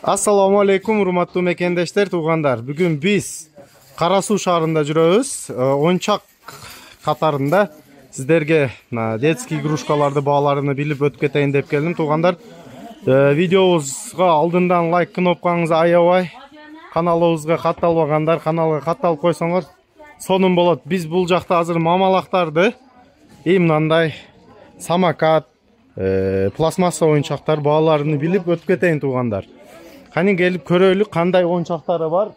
Assalamu alaikum, урматтуу мекендештер, туугандар. Бүгүн биз Кара Суу шаарында жүрөбүз. Оюнчак катарында сиздерге детский игрушкаларды бааларын билип өтүп кетейин деп келдим, туугандар. Видеобузга алдындан лайк кнопкаңызды аябай. Каналыбызга катталбагандар каналга катталып койсоңор сонун болот. Биз бул жакта азыр мамалактарды, мындай самокат, пластмасса оюнчактар бааларын билип өтүп кетейин, туугандар. Кани келип көрөлү кандай оюнчактары бар,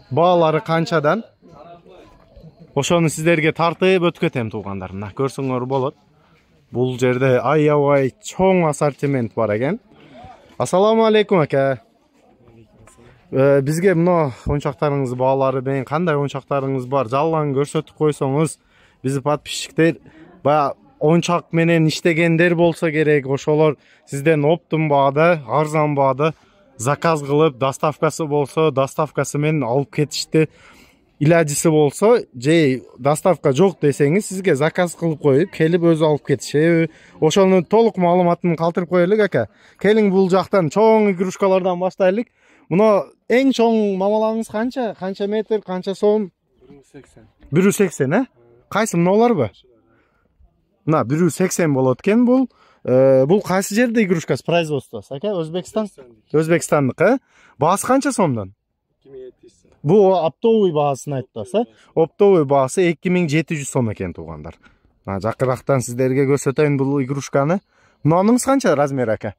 баалары канчадан. Ошону сиздерге тартып өтүп кетем, туугандар. Мына көрсөңөр болот. Бул жерде аябай чоң ассортимент бар экен. Ассаламу алейкум ака. Бизге мына оюнчактарыңыз баалары менен кандай оюнчактарыңыз бар, жалган көрсөтүп койсоңуз, биз подписчиктер баягы оюнчак менен иштегендер болсо керек, ошолор сизден оптун баада, арзан баада заказ кылып, доставкасы болсо, доставкасы менен алып кетишти. Илажысы болсо, же доставка жок десеңиз, сизге заказ кылып коюп, келип өзү алып кетишеби. Ошонун толук маалыматын калтырып коелук ака. Келиң бул жактан чоң игрушкалардан баштайлык. Мына эң чоң мамалаңыз канча? Канча метр, канча сом? 180. 180, Кайсы мыналарбы? Мына 180 болот экен бул. Бул кайсы жерде игрушка производствосу, ака? Өзбекстан? Өзбекстандык, Баасы канча сомдон? 2700 сом. Бул оптовый баасын айтып атасыз, Оптовый баасы 2700 сом экен, туугандар. Жакырактан сиздерге көрсөтөйүн бул игрушканы. Мунунуз канча размер, ака?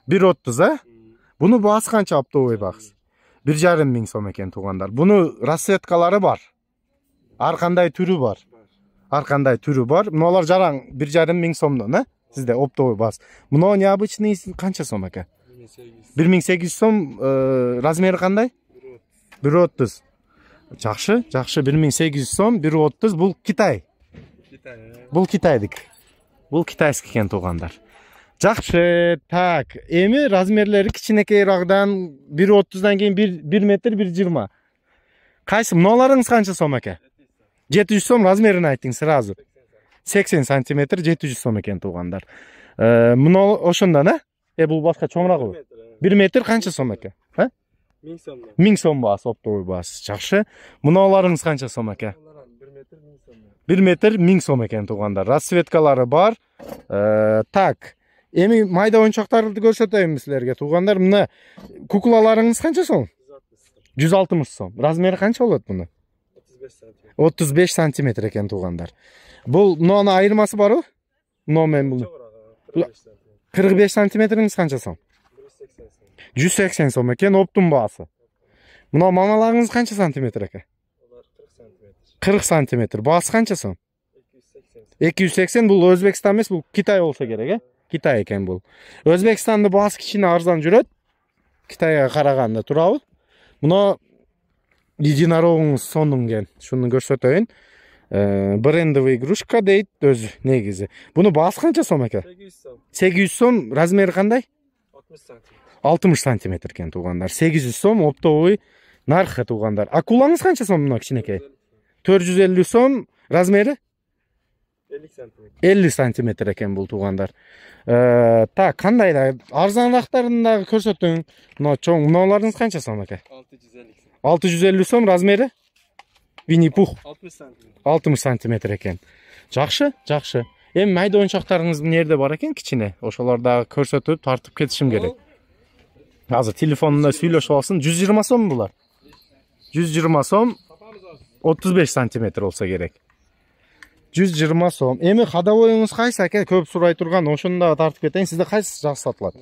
130, Буну баасы канча оптовый баасы? 1500 сом экен, туугандар. Буну расцветкалары бар. Ар кандай түрү бар. Ар кандай түрү бар. Муналар жараң 1500 сомдон, Сизде оптовый баасы. Муну необычный канча сом, ака? 1800 сом. Размери кандай? 130. Жакшы, 1800 сом, 130. Бул Китай. Бул Китайдык. Бул китайский экен, туугандар. Жакшы, так. Эми размерлери кичинекейрагдан 130дан кийин 1 метр 120. Кайсы мыналарыңыз канча сом, ака? 700 сом размерин айттың сразу. 80 сантиметр 700 сом экен, туугандар. Мына ошондон, бул башка чоңрагы. 1 метр канча сом, ака? 1000 сом. 1000 сом баасы, оптовый баасы. Жакшы. Мыналарыңыз канча сом, ака? 1 метр 1000 сом. 1 метр 1000 сом экен, туугандар. Расцветкалары бар. Так. Эми майда оюнчактарды көрсөтөйүн силерге, туугандар. Мына куклаларыңыз канча сом? 160 сом. Размери канча болот муну? 35 сантиметр экен, туугандар. Бул мунун айырмасы барбы? Мына мен бул 45 сантиметриңиз канча сом? 180 сом экен, оптун баасы. Мына мамаларыңыз канча сантиметр экен? 40 сантиметр. Баасы канча сом? 280. Бул Өзбекстан эмес, бул Китай болсо керек, Китай экен бул. Өзбекстанды баасы кичине арзан жүрөт. Китайга караганда турабы? Мына единорогуңуз сонун, шуну көрсөтөйүн. Брендовый игрушка дейт өзү негизи. Буну баасы канча сом экен? 800 сом. 800 сом. Размери кандай? 60 сантиметр. 60 сантиметр экен, туугандар. 800 сом оптовый наркы, туугандар. Акулаңыз канча сом мына кичинекей? 450 сом. Размери? 50 сантиметр. 50 сантиметр экен бул, туугандар. Так, кандай да арзанрактарын да көрсөтүң. Мына чоң, мыналарыңыз канча сом экен? 650 сом. 650 сом. Размери? Винни-Пух. 60 сантиметр. 60 сантиметр экен. Жакшы. Эми майда оюнчактарыңыз эмнерде бар экен кичине? Ошолорду дагы көрсөтүп тартып кетишим керек. Азыр телефонунда сүйлөшүп алсын. 120 сом булар. 120 сом. 35 сантиметр болсо керек. 120 сом. Эми ходовойуңуз кайсы, ака? Көп сурай турган, ошону дагы тартып кетейин. Сизде кайсы жакшы сатылат?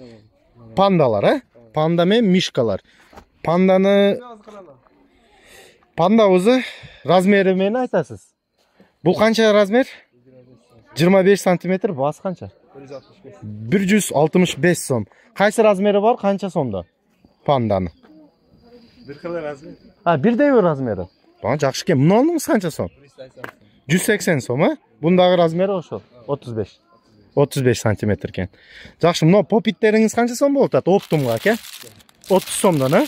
Пандалар, Панда менен мишкалар. Пандабызы размери менен айтасыз. Бул канча размер? 25 сантиметр. Баасы канча? 165 сом. Кайсы размери бар? Канча сомдо? Панданы. Bir kılı razmeri. Бирдей бир размери. Жакшы экен. Мунунуз канча сом? 180 сом, Бундагы размери ошол. 35 сантиметр экен. Жакшы, мына попиттериңиз канча сом болот? Оптумга, ака? 30 сомдон,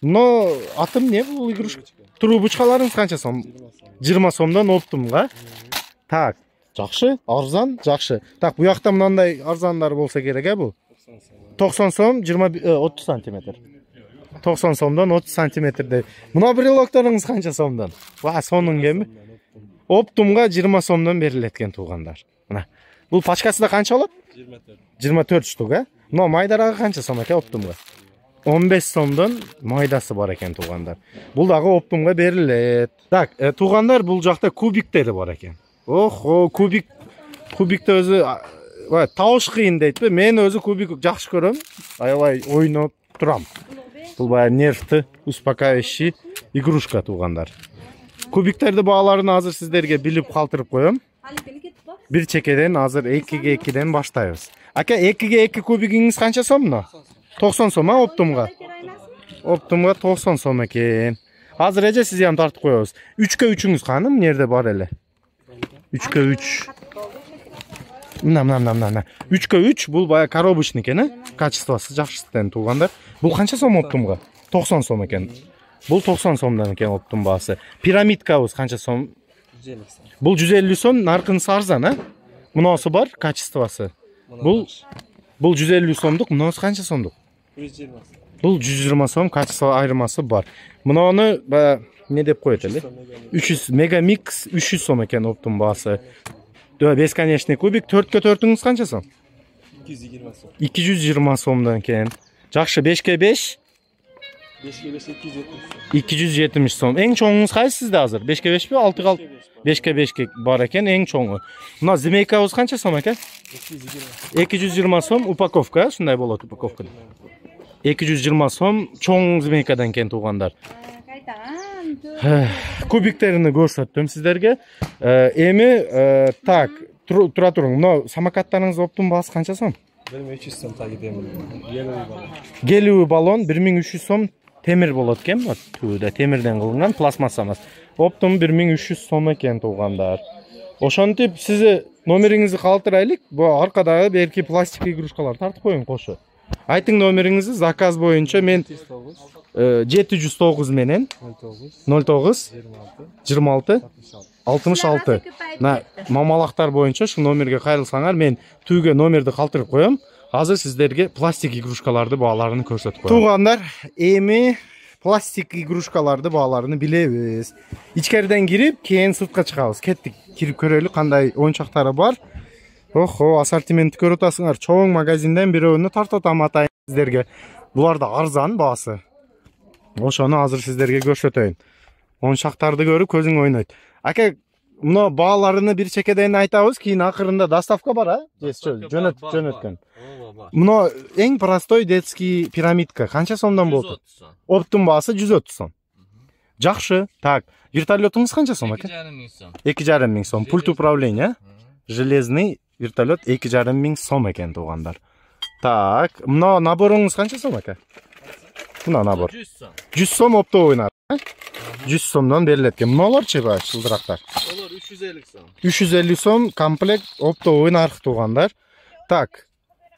Мына атым не бул игрушка? Трубочкаларыңыз канча сом? 20 сомдон оптумга. Так, жакшы, арзан, жакшы. Так, бу жакта мындай арзандар болсо керек, бул? 90 сом 30 сантиметр. 90 сомдон 30 сантиметрде. Мына брелокторуңуз канча сомдон? Ва, сонун кеми? Оптумга 20 сомдон берилет экен туугандар. Мына. Бул пачкасы да канча болот? 24. 24 штук, а? Мына майдарага канча сом экен оптумга? 15 сомдон майдасы бар экен туугандар. Бул дагы оптумга берилет. Так, туугандар, бул жакта кубиктери бар экен. Охо, кубикте өзү табыш кыйын дейт бе? Мен өзү кубик жакшы көрөм. Аябай ойноп турам. Бул баягы нервти успокаивающий игрушка туугандар. Кубиктерди бааларын азыр сиздерге билип калтырып коем. Бир чекеден азыр 2ге 2ден баштайбыз. Ака, 2ге 2 кубигиңиз канча сомно? 90 сом, оптумга? Оптумга 90 сом экен. Азыр эже сиз ham тартып коебуз. 3ге 3үңүз каным, нерде бар эле? 3ге 3. Мына. 3ге 3 бул баягы коробочный экен, качествосы жакшысынан туугандар. Бул канча сом оптумга? 90 сом экен. Бул 90 сомдон экен оптум баасы. Пирамидкабыз канча сом? 150 сом. Бул 150 сом, наркынысы арзан, а? Мунасы бар, качествосы. Бул 150 сомдук, мунасы канча сомдук? 120 сом. Бул 120 сом, качество айырмасы бар. Мунаны не деп коет эле? 300 мегамикс 300 сом экен оптум баасы. Бесконечный кубик 4ке 4үңүз канча сом? 220 сом. 220 сомдон экен. Жакшы, 5ке 5? 5ке 5 270 сом. 270 сом. Эң чоңуңуз кайсы сизде азыр? 5ке 5 бе? 6га 5ке 5 бар экен, эң чоңу. Мына змейкабыз канча сом экен? 220 сом упаковка, ушундай болот упаковка. 220 сом чоң змейкадан экен туугандар. Кубиктерини көрсөттүм сиздерге. Эми так, тура туруң. Мына самокаттарыңыз оптум баасы канча сом? 1300 сом тагидем. Гелиевый баллон 1300 сом темир болот экен. Түйдө темирден кылынган пластмасса эмес. Оптум 1300 сом экен туугандар. Ошентип сизи номериңизди калтырайлык. Бу аркадагы берки пластик игрушкалар тартып коюң кошо. Айтың номериңизди, заказ боюнча мен 709 менен 09 26 66. Мамалактар боюнча шу номерге кайрылсаңар, мен түйгө номерди калтырып коем. Азыр сиздерге пластик игрушкаларды бааларын көрсөтүп коем. Туугандар, эми пластик игрушкаларды бааларын билебиз. Ичкериден кирип, кийин сыртка чыгабыз. Кеттик, кирип көрөлү кандай оюнчактары бар. Охо, ассортиментти көрүп атасыңар. Чоң магазинден бирөөнү тартатам атайын сиздерге. Булар да арзан баасы. Ошону азыр сиздерге көрсөтөйүн. Оюнчактарды көрүп көзүң ойнойт. Ака, мына бааларыны бир чекеден айтабыз, кийин акырында доставка бар, а? Жөнөткөн. Мына эң простой детский пирамидка канча сомдон болду? Оптум баасы 130 сом. Жакшы. Так, вертолетуңуз канча сом ака? 2,5 миң сом. Пульт управления, железный вертолет 2,5 миң сом экен туугандар. Так, мына наборуңуз канча сом ака? Мына набор. 100 сом оптовый нар. 100 сомдон берилет экен. Мыналарчы ба, чылдырактар? Олар 350 сом. 350 сом комплект оптовый наркы туугандар. Так,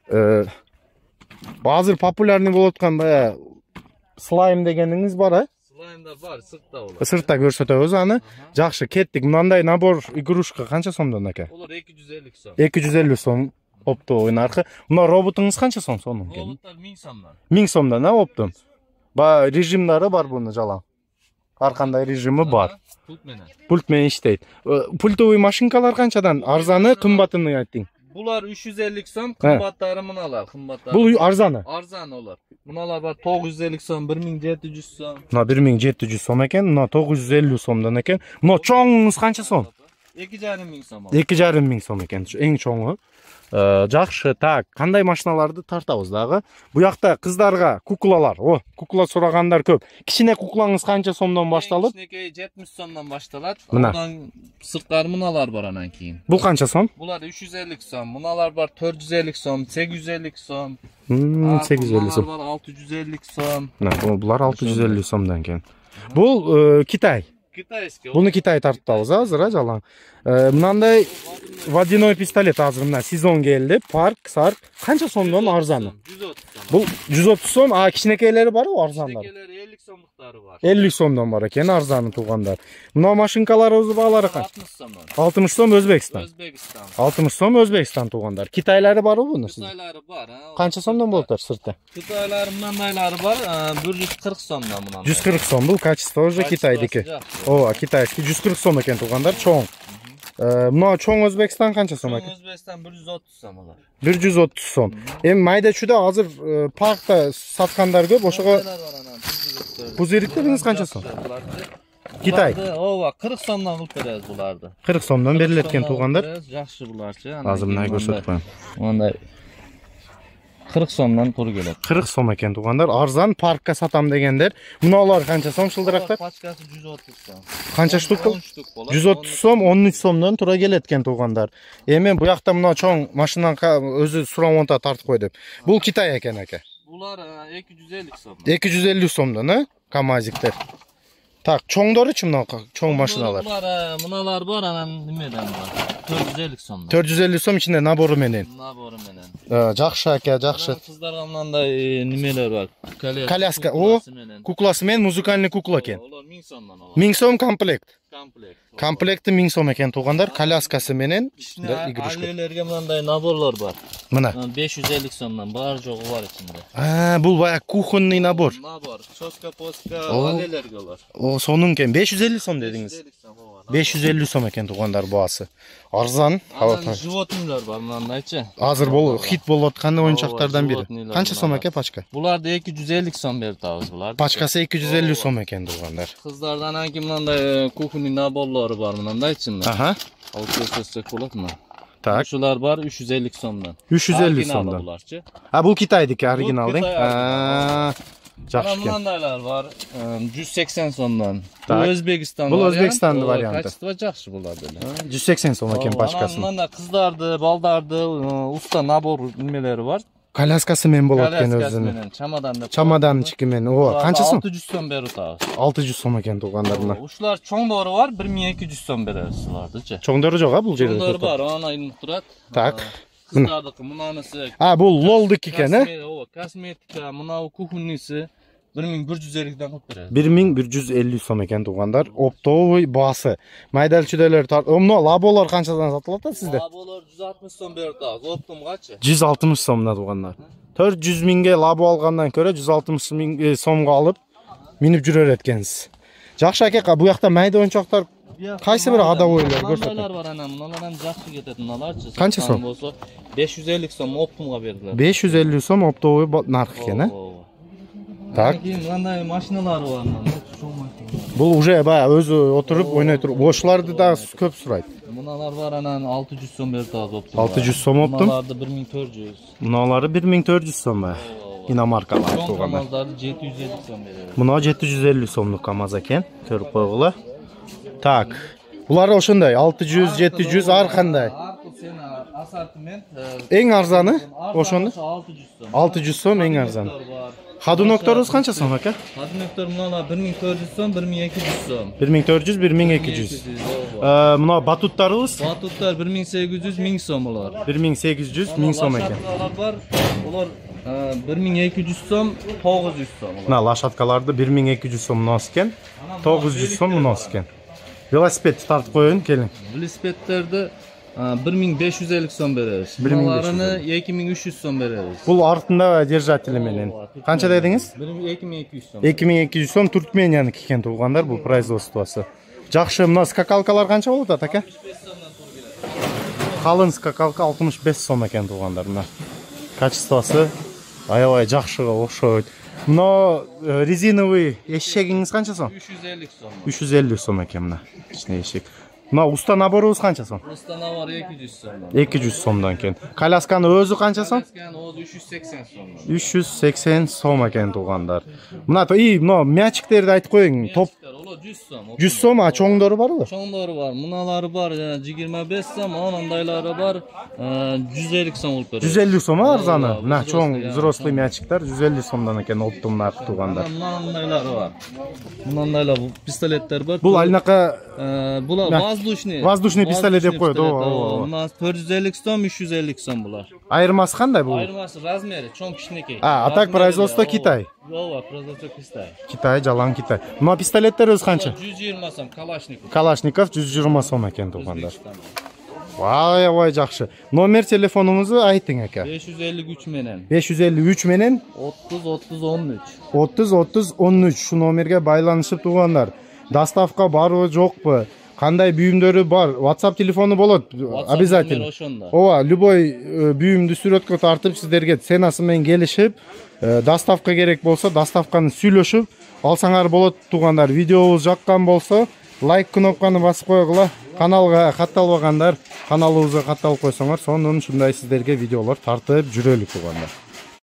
азыр популярный болуп аткан бая слайм дегениңиз бар, а? Слаймдар бар, сыртта болот. Сыртта көрсөтөбүз аны. Жакшы, кеттик. Мындай набор игрушка канча сомдон ака? Олар 250 сом. 250 сом оптовый наркы. Мына роботуңуз канча сом сонун? Роботтар 1000 сомдон. 1000 сомдон, а, оптум? Ба режимдары бар буну жалаң. Ар кандай режими бар. Пульт менен. Пульт менен иштейт. Пультовый машинкалар канчадан? Арзаны, кымбатын айттың? Булар 350 сом, кымбаттары мыналар, кымбаттары. Бул арзаны. Арзан олар. Мыналар бар 950 сом, 1700 сом. Мына 1700 сом экен, мына 950 сомдон экен. Мына чоңуңуз канча сом? 2,5 миң сом. 2,5 миң сом экен, эң чоңу. Жакшы, так, кандай машиналарды тартабыз дагы? Бу жакта кыздарга куклалар, кукла сурагандар көп. Кичине куклаңыз канча сомдон башталып? Кичинекей 70 сомдон башталат. Мына. Андан сырткары мыналар бар анан кийин. Бул канча сом? Булар 350 сом, мыналар бар 450 сом, 850 сом. 850 сом. Мыналар бар 650 сом. Мына, булар 650 сомдон экен. Бул Китай. Китайский. Буну Китай тартабыз азыр, жалаң. Mынандай водяной пистолет азыр мына сезон келди. Park, Sark. Канча сомдон арзаны? 130 сом. Бул 130 сом, а кичинекейлери барбы арзандар? Кичинекейлери 50 сомдуктары бар. 50 сомдон бар экен арзаны туугандар. Мына машинкаларыбыз баалары канча? 60 сомдон. 60 сом Өзбекстан. Өзбекстан. 60 сом Өзбекстан туугандар. Китайлары барбы буну? Кытайлары бар. Канча сомдон болуптур сырты? Кытайлары мындайлары бар, 140 сомдон мындай. 140 сом. Бул качество уже Китайдики. Ооба, китайский 140 сом экен туугандар, чоң. Мына чоң Өзбекстан канча сом экен? Чоң Өзбекстан 130 сом алар. 130 сом. Эми майда-чүйдө азыр паркта саткандар көп, ошого пузырькттериңиз канча сом? Китай. Ооба, 40 сомдон кылып беребиз буларды. 40 сомдон берилет экен туугандар. Жакшы буларчы. Азыр мына көрсөтүп коем. Мындай 40 сомдон туру келет. 40 сом экен туугандар. Арзан паркка сатам дегендер. Мыналар канча сом шылдырактар? Пачкасы 130 сом. Канча штук бул? 10 штук болот. 130 сом, 13 сомдон тура келет экен туугандар. Эми бу жакта мына чоң машинаны өзү сурамонта тартып кой деп. Бул Китай экен ака. Булар 250 сом. 250 сомдон, камазиктер. Так, чоңдоручу мына чоң машиналар. Булар мыналар бар, анан немеден бар. 450 сомдон. 450 сом ичинде набору менен. Набору менен. Жакшы ака, жакшы. Кыздарга мындай немелер бар. Коляска, о, кукласы менен музыкальный кукла экен. Олар 1000 сомдон алат. 1000 сом комплект. Комплект. Комплекти 1000 сом экен туугандар, коляскасы менен игрушка. Айлелерге мындай наборлор бар. Мына 550 сомдон бар жогу бар ичинде. Бул баягы кухонный набор. Набор, соска-поска айлелерге олар. О, сонун экен. 550 сом дедиңиз. 550 сом ооба. 550 сом экен туугандар баасы. Арзан. Анан животныйлар бар мындайчы. Азыр хит болуп аткан оюнчактардан бири. Канча сом экен пачка? Буларды 250 сом берип атабыз буларды. Пачкасы 250 сом экен туугандар. Кыздардан анки мындай кухонный наборлору бар мындайчы. Аха. Ал көрсөтсөк болот мына. Так. Ушулар бар 350 сомдон. 350 сомдон. Буларчы. Бул Китайдики оригинал дейм. Жакшы экен. Мындайлар бар 180 сомдон. Так. Бул Өзбекстан. Бул Өзбекстандын варианты. Качество жакшы булар деле. 180 сом экен пачкасы. Мында кыздарды, балдарды уста набор немелери бар. Коляскасы менен болот экен өзүнүн. Менен чамадан деп. Чамадан чики менен. Ооба, канча сом? 600 сом берип атабыз. 600 сом экен туугандарына. Ушулар чоңдору бар 1200 сом беребиз булардычы. Чоңдору жок бул жерде. Чоңдору бар, ана илинип турат. Так. Кыздардыкы мынанысы. Бул лолдук экен, Ооба, косметика, мынау кухонныйсы 1150ден кылып беребиз. 1150 сом экен туугандар. Оптовый баасы. Майдалчүдөлөр мына лаболор канчадан сатылат сизде? Лаболор 160 сом берип атабыз. Оптомгачы. 160 сомдон туугандар. 400 миңге лабо алгандан көрө 160 миң сомго алып минип жүрөр эткенсиз. Жакшы ака, бу жакта майда оюнчактар кайсы бир адабойлор көрсөтөт. Мыналар бар анан, мыналардан жакшы кетет мыналарчы. Канча сом? 550 сом оптомго берилет. 550 сом оптовый нарк экен, Так. Мындай машиналар бар анан. Чоң машина. Бул уже баягы өзү отуруп ойной туруп, ошолорду да көп сурайт. Мыналар бар анан 600 сом берип атабыз оптом. 600 сом оптом. Мыналарды 1400. Мыналары 1400 сом. Иномаркалар Чоң туугандар. камаздарды 750 сом беребиз. Мына 750 сомдук камаз экен. Көрүп койгула. Так. Булар ошондой 600, 700 ар кандай. Сен ассортимент. Эң арзаны ошондой. 600 сом. 600 сом эң арзан. Хадунокторубуз канча сом ака? Хадуноктор мына 1400 сом, 1200 сом. 1400, 1200. Мына батуттарыбыз? Батуттар 1800, 1000 сом булар. 1800, 1000 сом экен. Лошадкалар бар. Булар 1200 сом, 900 сом. Мына лошадкаларды 1200 сом мынасы экен, 900 сом мынасы экен. Велосипедти тартып коеюн, келиң. Велосипедтерди 1550 сом беребиз. Мыналарыны 2300 сом беребиз. Бул артында держатели менен. Канча дедиңиз? 2200 сом. 2200 сом Туркменияныкы экен туугандар, бул производствосу. Жакшы, мына скакалкалар канча болот ака? 65 сомдон тур келет. Калын скакалка 65 сом экен туугандар. Мына качествосу аябай жакшыга окшойт. Мына резиновый эшегиңиз канча сом? 350 сом. 350 сом экен мына. Кичине эшек. Мына уста наборубуз канча сом? Уста набор 200 сом. 200 сомдон экен. Колясканын өзү канча сом? Колясканын өзү 380 сом. 380 сом экен туугандар. Мына мына мячиктерди айтып коюң. Топ Бул 100 сом. 100 сом, а чоңдору барбы? Чоңдору бар. Муналары бар, 25 сом, анандайлары бар. 150 сом болуп берет. 150 сом арзаны. Мына чоң взрослый мячиктер 150 сомдон экен оптом наркы тугандар. Мынандайлары бар. Мынандайлар пистолеттер бар. Бул алынака Булар воздушный. Воздушный пистолет деп коет. Ооба. Мына 450 сом, 350 сом булар. Айырмасы кандай бул? Айырмасы размери чоң кичинекей. А так производство Китай. Ооба, производство Китай. Китай, жалаң Китай. Мына пистолеттер өз канча? 120 сом Калашников. Калашников 120 сом экен тугандар. Вай жакшы. Номер телефонуңузду айтың ака. 553 менен. 553 менен 30 30 13. 30 30 13 шу номерге байланышып тугандар. Доставка барбы, жокпу? Кандай бүйүмдөрү бар? WhatsApp телефону болот обязательно. Ооба, любой бүйүмдү сүрөткө тартып сиздерге ценасы менен келишип, доставка керек болсо, доставканы сүйлөшүп алсаңар болот тугандар. Видеобуз жаккан болсо, лайк кнопканы басып койгула. Каналга катталбагандар, каналыбызга катталып койсоңор, сонун ушундай сиздерге видеолор тартып жүрөлү тугандар.